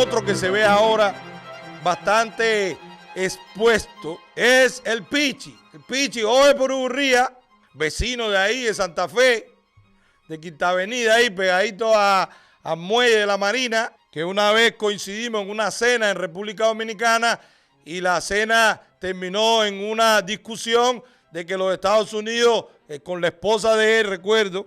otro que se ve ahora bastante expuesto es el Pichi. El Pichi, Jorge Perugurría, vecino de ahí, de Santa Fe, de Quinta Avenida, ahí pegadito a Muelle de la Marina, que una vez coincidimos en una cena en República Dominicana y la cena terminó en una discusión de que los Estados Unidos, con la esposa de él, recuerdo,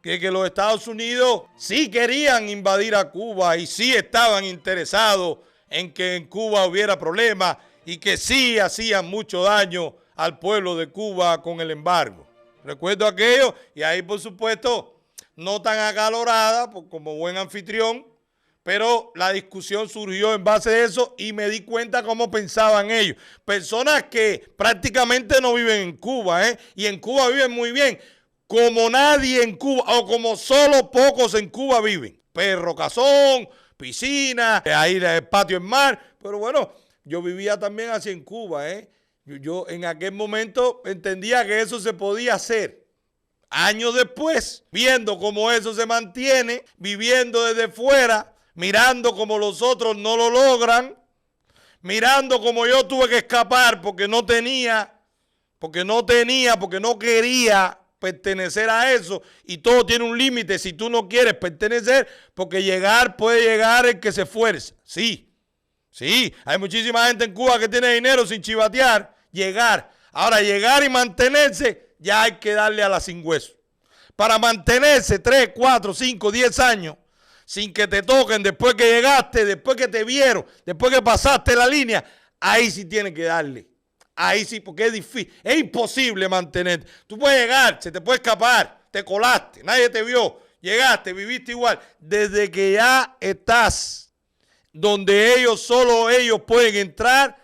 que los Estados Unidos sí querían invadir a Cuba y sí estaban interesados en que en Cuba hubiera problemas y que sí hacían mucho daño al pueblo de Cuba con el embargo. Recuerdo aquello y ahí, por supuesto, no tan acalorada como buen anfitrión, pero la discusión surgió en base a eso y me di cuenta cómo pensaban ellos. Personas que prácticamente no viven en Cuba, y en Cuba viven muy bien, como nadie en Cuba, o como solo pocos en Cuba viven. Perro cazón, piscina, ahí el patio en mar, pero bueno, yo vivía también así en Cuba, Yo en aquel momento entendía que eso se podía hacer. Años después, viendo cómo eso se mantiene, viviendo desde fuera, mirando cómo los otros no lo logran, mirando cómo yo tuve que escapar porque no quería pertenecer a eso, y todo tiene un límite si tú no quieres pertenecer, porque puede llegar el que se esfuerza. Sí, hay muchísima gente en Cuba que tiene dinero sin chivatear, Ahora, llegar y mantenerse, ya hay que darle a la sin hueso. Para mantenerse 3, 4, 5, 10 años, sin que te toquen después que llegaste, después que te vieron, después que pasaste la línea, ahí sí tienes que darle. Ahí sí, porque es difícil, es imposible mantenerte. Tú puedes llegar, se te puede escapar, te colaste, nadie te vio, llegaste, viviste igual. Desde que ya estás donde solo ellos pueden entrar,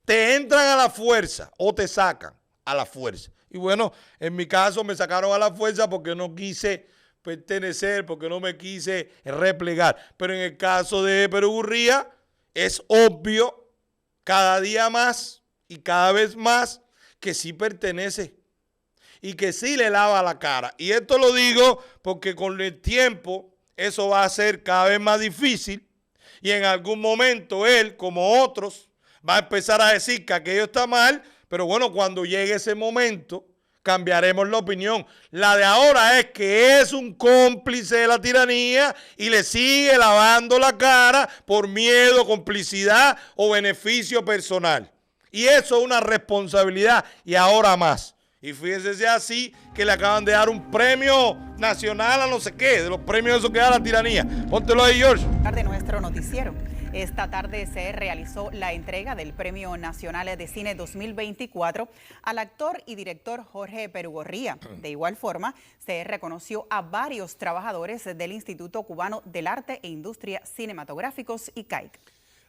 te entran a la fuerza o te sacan a la fuerza. Y bueno, en mi caso me sacaron a la fuerza porque no quise pertenecer, porque no me quise replegar. Pero en el caso de Perugurría es obvio cada día más y cada vez más que sí pertenece y que sí le lava la cara. Y esto lo digo porque con el tiempo eso va a ser cada vez más difícil y en algún momento él, como otros, va a empezar a decir que aquello está mal, pero bueno, cuando llegue ese momento cambiaremos la opinión. La de ahora es que es un cómplice de la tiranía y le sigue lavando la cara por miedo, complicidad o beneficio personal. Y eso es una responsabilidad y ahora más. Y fíjense así que le acaban de dar un premio nacional a no sé qué, de los premios esos que da la tiranía. Póntelo ahí, George. De nuestro noticiero. Esta tarde se realizó la entrega del Premio Nacional de Cine 2024 al actor y director Jorge Perugorría. De igual forma, se reconoció a varios trabajadores del Instituto Cubano del Arte e Industria Cinematográficos, ICAIC.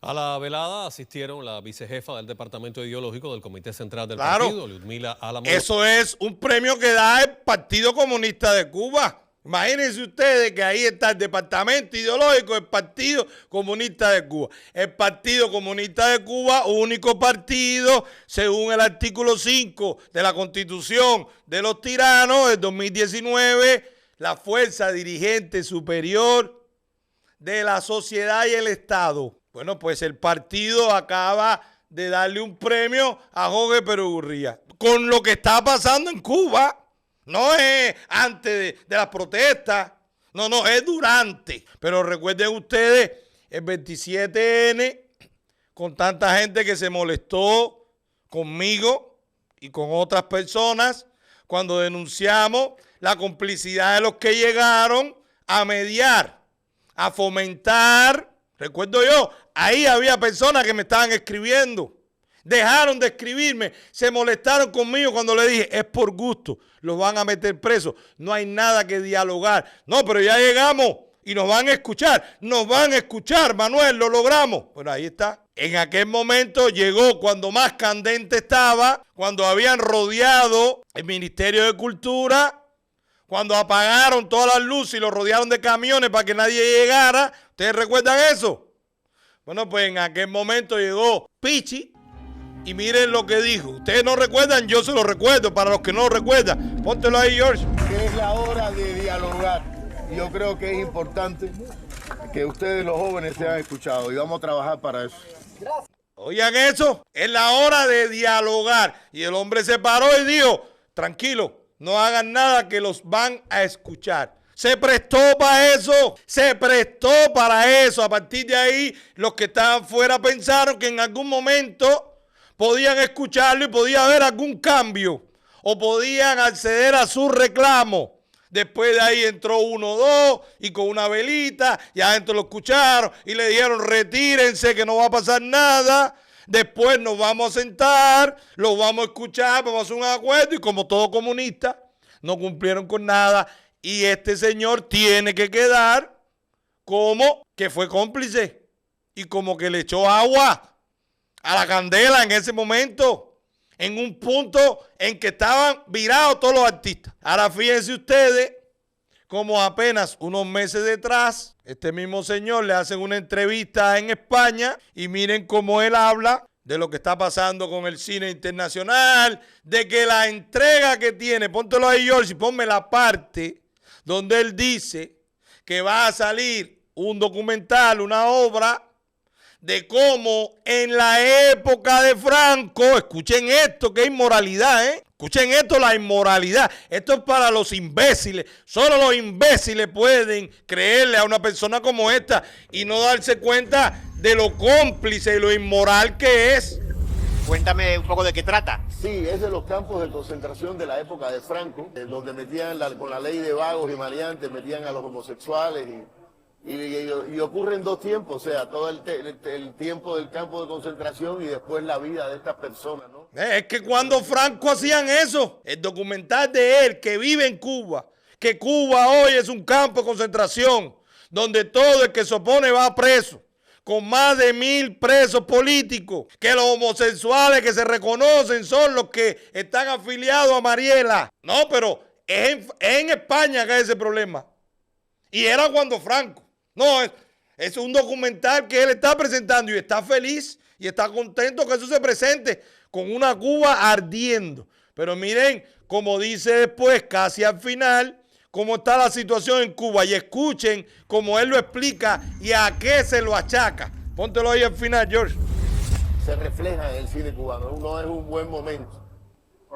A la velada asistieron la vicejefa del Departamento Ideológico del Comité Central del Partido, Ludmila Álamo. Eso es un premio que da el Partido Comunista de Cuba. Imagínense ustedes que ahí está el Departamento Ideológico del Partido Comunista de Cuba. El Partido Comunista de Cuba, único partido, según el artículo 5 de la Constitución de los Tiranos del 2019, la fuerza dirigente superior de la sociedad y el Estado. Bueno, pues el partido acaba de darle un premio a Jorge Perugurría. Con lo que está pasando en Cuba. No es antes de las protestas, no, es durante. Pero recuerden ustedes, el 27N, con tanta gente que se molestó conmigo y con otras personas, cuando denunciamos la complicidad de los que llegaron a mediar, a fomentar. Recuerdo yo, ahí había personas que me estaban escribiendo. Dejaron de escribirme, se molestaron conmigo cuando le dije, es por gusto, los van a meter presos, no hay nada que dialogar. No, pero ya llegamos y nos van a escuchar, Manuel, lo logramos. Bueno, ahí está. En aquel momento llegó cuando más candente estaba, cuando habían rodeado el Ministerio de Cultura, cuando apagaron todas las luces y lo rodearon de camiones para que nadie llegara. ¿Ustedes recuerdan eso? Bueno, pues en aquel momento llegó Pichi. Y miren lo que dijo. Ustedes no recuerdan, yo se lo recuerdo. Para los que no lo recuerdan, póntelo ahí, George. Que es la hora de dialogar. Yo creo que es importante que ustedes los jóvenes sean escuchados y vamos a trabajar para eso. Oigan eso, es la hora de dialogar. Y el hombre se paró y dijo, tranquilo, no hagan nada que los van a escuchar. Se prestó para eso, se prestó para eso. A partir de ahí, los que estaban fuera pensaron que en algún momento podían escucharlo y podía haber algún cambio o podían acceder a su reclamo. Después de ahí entró uno o dos y con una velita, y adentro lo escucharon y le dijeron retírense que no va a pasar nada. Después nos vamos a sentar, los vamos a escuchar, vamos a hacer un acuerdo y como todo comunista no cumplieron con nada. Y este señor tiene que quedar como que fue cómplice y como que le echó agua a la candela en ese momento, en un punto en que estaban virados todos los artistas. Ahora fíjense ustedes como apenas unos meses detrás, este mismo señor le hacen una entrevista en España y miren cómo él habla de lo que está pasando con el cine internacional, de que la entrega que tiene, póntelo ahí George y ponme la parte donde él dice que va a salir un documental, una obra, de cómo en la época de Franco, escuchen esto, que inmoralidad, escuchen esto, la inmoralidad. Esto es para los imbéciles. Solo los imbéciles pueden creerle a una persona como esta y no darse cuenta de lo cómplice y lo inmoral que es. Cuéntame un poco de qué trata. Sí, es de los campos de concentración de la época de Franco, donde metían con la ley de vagos y maleantes, metían a los homosexuales y ocurren dos tiempos, o sea, todo el tiempo del campo de concentración y después la vida de estas personas, ¿no? Es que cuando Franco hacían eso, el documental de él que vive en Cuba, que Cuba hoy es un campo de concentración, donde todo el que se opone va preso, con más de 1000 presos políticos, que los homosexuales que se reconocen son los que están afiliados a Mariela. No, pero es en España que hay ese problema. Y era cuando Franco. No, es un documental que él está presentando y está feliz y está contento que eso se presente con una Cuba ardiendo. Pero miren, como dice después, casi al final, cómo está la situación en Cuba. Y escuchen cómo él lo explica y a qué se lo achaca. Póntelo ahí al final, George. Se refleja en el cine cubano. No es un buen momento.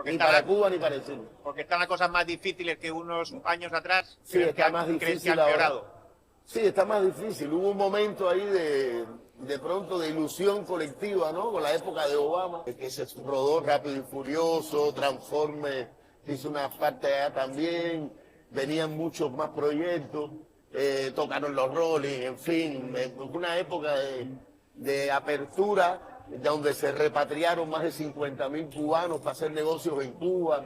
Ni para Cuba ni para el cine. Porque están las cosas más difíciles que unos años atrás. Sí, está más difícil ahora. Peorado. Sí, está más difícil. Hubo un momento ahí de pronto de ilusión colectiva, ¿no? Con la época de Obama, que se rodó Rápido y Furioso, Transforme, hizo una parte allá también, venían muchos más proyectos, tocaron los Rolling, en fin, una época de apertura donde se repatriaron más de 50.000 cubanos para hacer negocios en Cuba.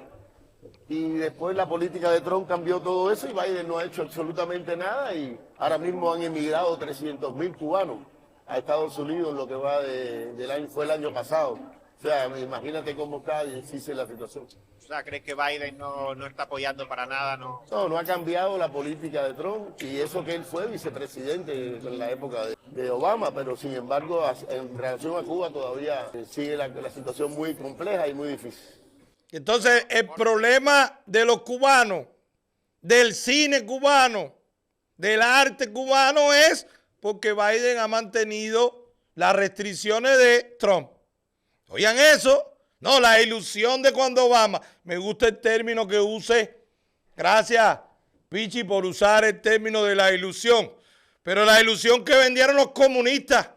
Y después la política de Trump cambió todo eso y Biden no ha hecho absolutamente nada y ahora mismo han emigrado 300.000 cubanos a Estados Unidos en lo que va del año, fue el año pasado. O sea, imagínate cómo está difícil la situación. O sea, ¿crees que Biden no está apoyando para nada? No ha cambiado la política de Trump y eso que él fue vicepresidente en la época de Obama, pero sin embargo en relación a Cuba todavía sigue la situación muy compleja y muy difícil. Entonces, el problema de los cubanos, del cine cubano, del arte cubano es porque Biden ha mantenido las restricciones de Trump. Oigan eso, no, la ilusión de cuando Obama, me gusta el término que use, gracias Pichi por usar el término de la ilusión, pero la ilusión que vendieron los comunistas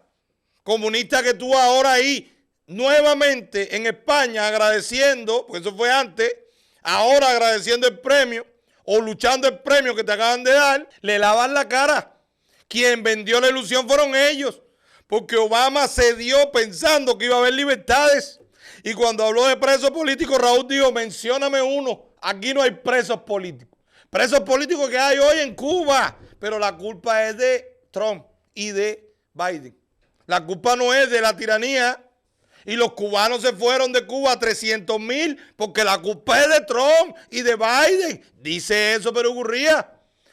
que tú ahora ahí, nuevamente en España agradeciendo, porque eso fue antes, ahora agradeciendo el premio o luchando el premio que te acaban de dar, le lavan la cara. Quien vendió la ilusión fueron ellos, porque Obama cedió pensando que iba a haber libertades. Y cuando habló de presos políticos, Raúl dijo, mencióname uno, aquí no hay presos políticos. Presos políticos que hay hoy en Cuba, pero la culpa es de Trump y de Biden. La culpa no es de la tiranía. Y los cubanos se fueron de Cuba a 300.000 porque la culpa es de Trump y de Biden. Dice eso Perú Gurría.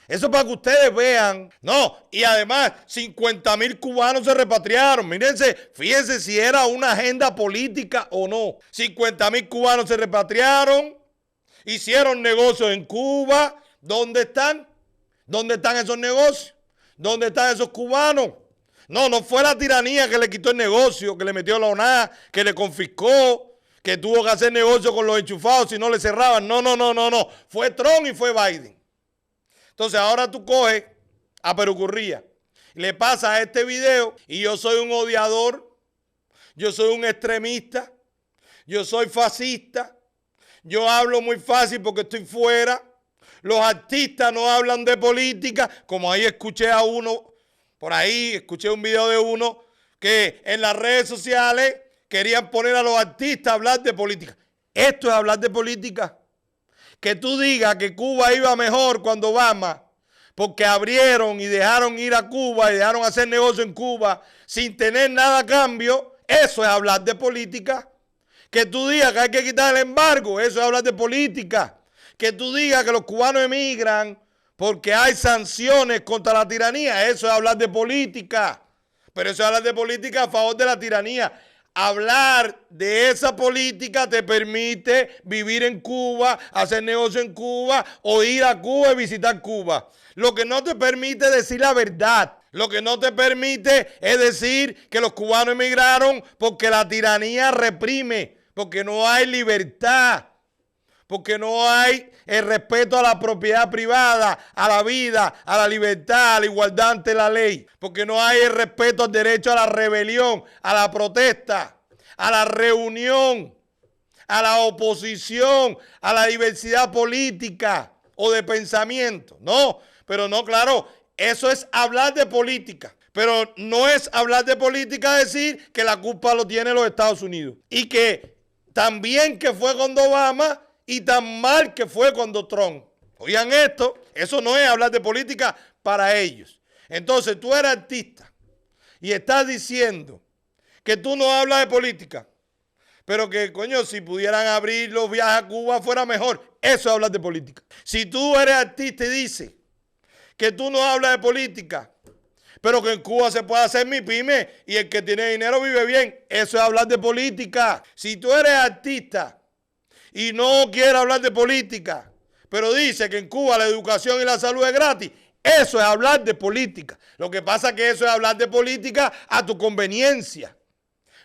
Eso para que ustedes vean. No, y además 50.000 cubanos se repatriaron. Mírense, fíjense si era una agenda política o no. 50.000 cubanos se repatriaron, hicieron negocios en Cuba. ¿Dónde están? ¿Dónde están esos negocios? ¿Dónde están esos cubanos? No, no fue la tiranía que le quitó el negocio, que le metió la ONA, que le confiscó, que tuvo que hacer negocio con los enchufados si no le cerraban. No, no, no, no, no. Fue Trump y fue Biden. Entonces ahora tú coges a Perugorría, le pasas este video y yo soy un odiador, yo soy un extremista, yo soy fascista, yo hablo muy fácil porque estoy fuera. Los artistas no hablan de política, como ahí escuché a uno, por ahí escuché un video de uno que en las redes sociales querían poner a los artistas a hablar de política. Esto es hablar de política. Que tú digas que Cuba iba mejor cuando Obama, porque abrieron y dejaron ir a Cuba y dejaron hacer negocio en Cuba sin tener nada a cambio, eso es hablar de política. Que tú digas que hay que quitar el embargo, eso es hablar de política. Que tú digas que los cubanos emigran porque hay sanciones contra la tiranía, eso es hablar de política. Pero eso es hablar de política a favor de la tiranía. Hablar de esa política te permite vivir en Cuba, hacer negocio en Cuba o ir a Cuba y visitar Cuba. Lo que no te permite decir la verdad. Lo que no te permite es decir que los cubanos emigraron porque la tiranía reprime, porque no hay libertad, porque no hay el respeto a la propiedad privada, a la vida, a la libertad, a la igualdad ante la ley, porque no hay el respeto al derecho a la rebelión, a la protesta, a la reunión, a la oposición, a la diversidad política o de pensamiento. No, pero no, claro, eso es hablar de política. Pero no es hablar de política decir que la culpa lo tiene los Estados Unidos y que también que fue cuando Obama y tan mal que fue cuando Trump. Oigan esto, eso no es hablar de política para ellos. Entonces tú eres artista y estás diciendo que tú no hablas de política, pero que, coño, si pudieran abrir los viajes a Cuba fuera mejor. Eso es hablar de política. Si tú eres artista y dices que tú no hablas de política, pero que en Cuba se puede hacer mi pyme y el que tiene dinero vive bien, eso es hablar de política. Si tú eres artista y no quiere hablar de política, pero dice que en Cuba la educación y la salud es gratis, eso es hablar de política. Lo que pasa es que eso es hablar de política a tu conveniencia,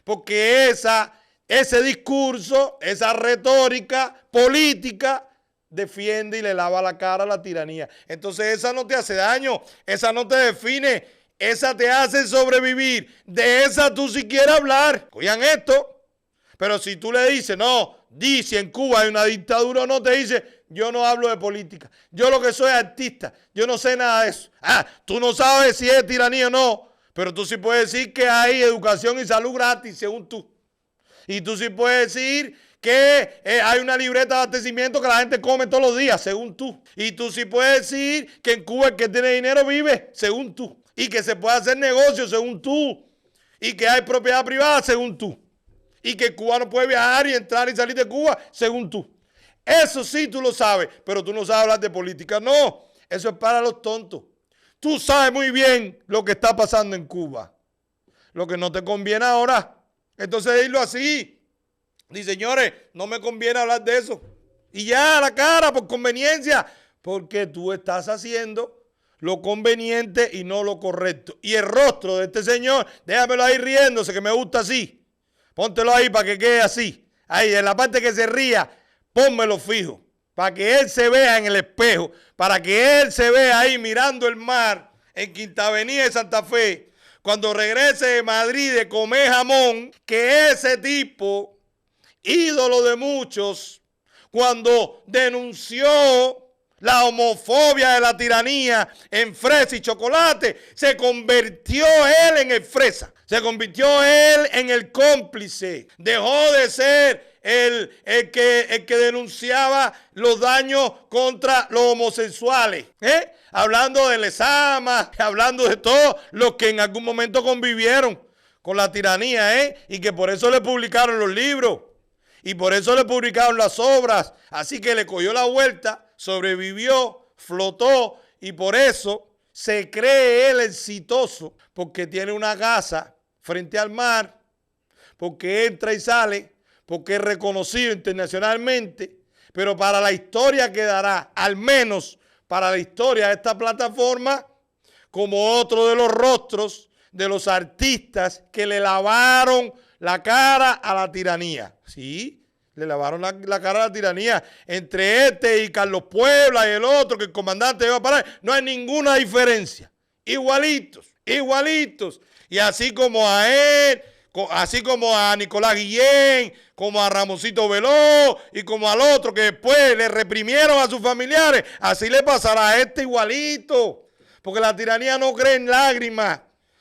porque ese discurso, esa retórica política defiende y le lava la cara a la tiranía. Entonces esa no te hace daño, esa no te define, esa te hace sobrevivir. De esa tú sí quieres hablar. Oigan esto, pero si tú le dices, no, dice en Cuba hay una dictadura o no, te dice, yo no hablo de política. Yo lo que soy es artista. Yo no sé nada de eso. Tú no sabes si es tiranía o no, pero tú sí puedes decir que hay educación y salud gratis, según tú. Y tú sí puedes decir que hay una libreta de abastecimiento que la gente come todos los días, según tú. Y tú sí puedes decir que en Cuba el que tiene dinero vive, según tú. Y que se puede hacer negocio, según tú. Y que hay propiedad privada, según tú. Y que el cubano puede viajar y entrar y salir de Cuba, según tú. Eso sí tú lo sabes, pero tú no sabes hablar de política. No, eso es para los tontos. Tú sabes muy bien lo que está pasando en Cuba. Lo que no te conviene ahora. Entonces dilo así. Dice, señores, no me conviene hablar de eso. Y ya, a la cara, por conveniencia. Porque tú estás haciendo lo conveniente y no lo correcto. Y el rostro de este señor, déjamelo ahí riéndose, que me gusta así. Póntelo ahí para que quede así. Ahí, en la parte que se ría, pónmelo fijo. Para que él se vea en el espejo. Para que él se vea ahí mirando el mar en Quinta Avenida de Santa Fe. Cuando regrese de Madrid de comer jamón, que ese tipo, ídolo de muchos, cuando denunció la homofobia de la tiranía en fresa y chocolate, se convirtió él en el fresa. Se convirtió él en el cómplice. Dejó de ser el que denunciaba los daños contra los homosexuales. Hablando de Lezama, hablando de todos los que en algún momento convivieron con la tiranía, y que por eso le publicaron los libros. Y por eso le publicaron las obras. Así que le cogió la vuelta, sobrevivió, flotó. Y por eso se cree él exitoso. Porque tiene una casa frente al mar. Porque entra y sale. Porque es reconocido internacionalmente. Pero para la historia quedará, al menos para la historia de esta plataforma, como otro de los rostros de los artistas que le lavaron la cara a la tiranía. Sí, le lavaron la cara a la tiranía. Entre este y Carlos Puebla y el otro, que el comandante iba a parar, no hay ninguna diferencia. Igualitos, igualitos. Y así como a él, así como a Nicolás Guillén, como a Ramosito Veló y como al otro que después le reprimieron a sus familiares, así le pasará a este igualito. Porque la tiranía no cree en lágrimas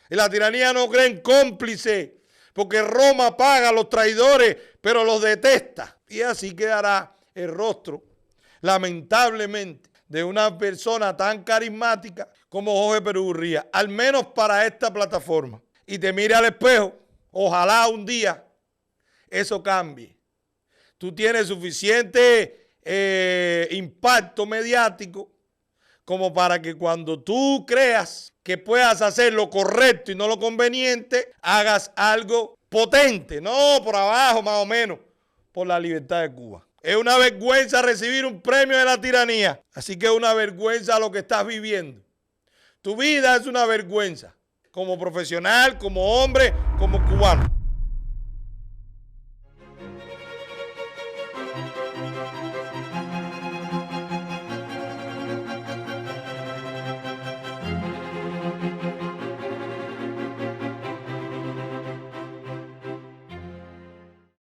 y la tiranía no cree en cómplices, porque Roma paga a los traidores, pero los detesta. Y así quedará el rostro, lamentablemente, de una persona tan carismática como Jorge Perugorría, al menos para esta plataforma. Y te mire al espejo, ojalá un día eso cambie. Tú tienes suficiente impacto mediático como para que cuando tú creas que puedas hacer lo correcto y no lo conveniente, hagas algo potente, no por abajo más o menos, por la libertad de Cuba. Es una vergüenza recibir un premio de la tiranía, así que es una vergüenza lo que estás viviendo. Tu vida es una vergüenza, como profesional, como hombre, como cubano.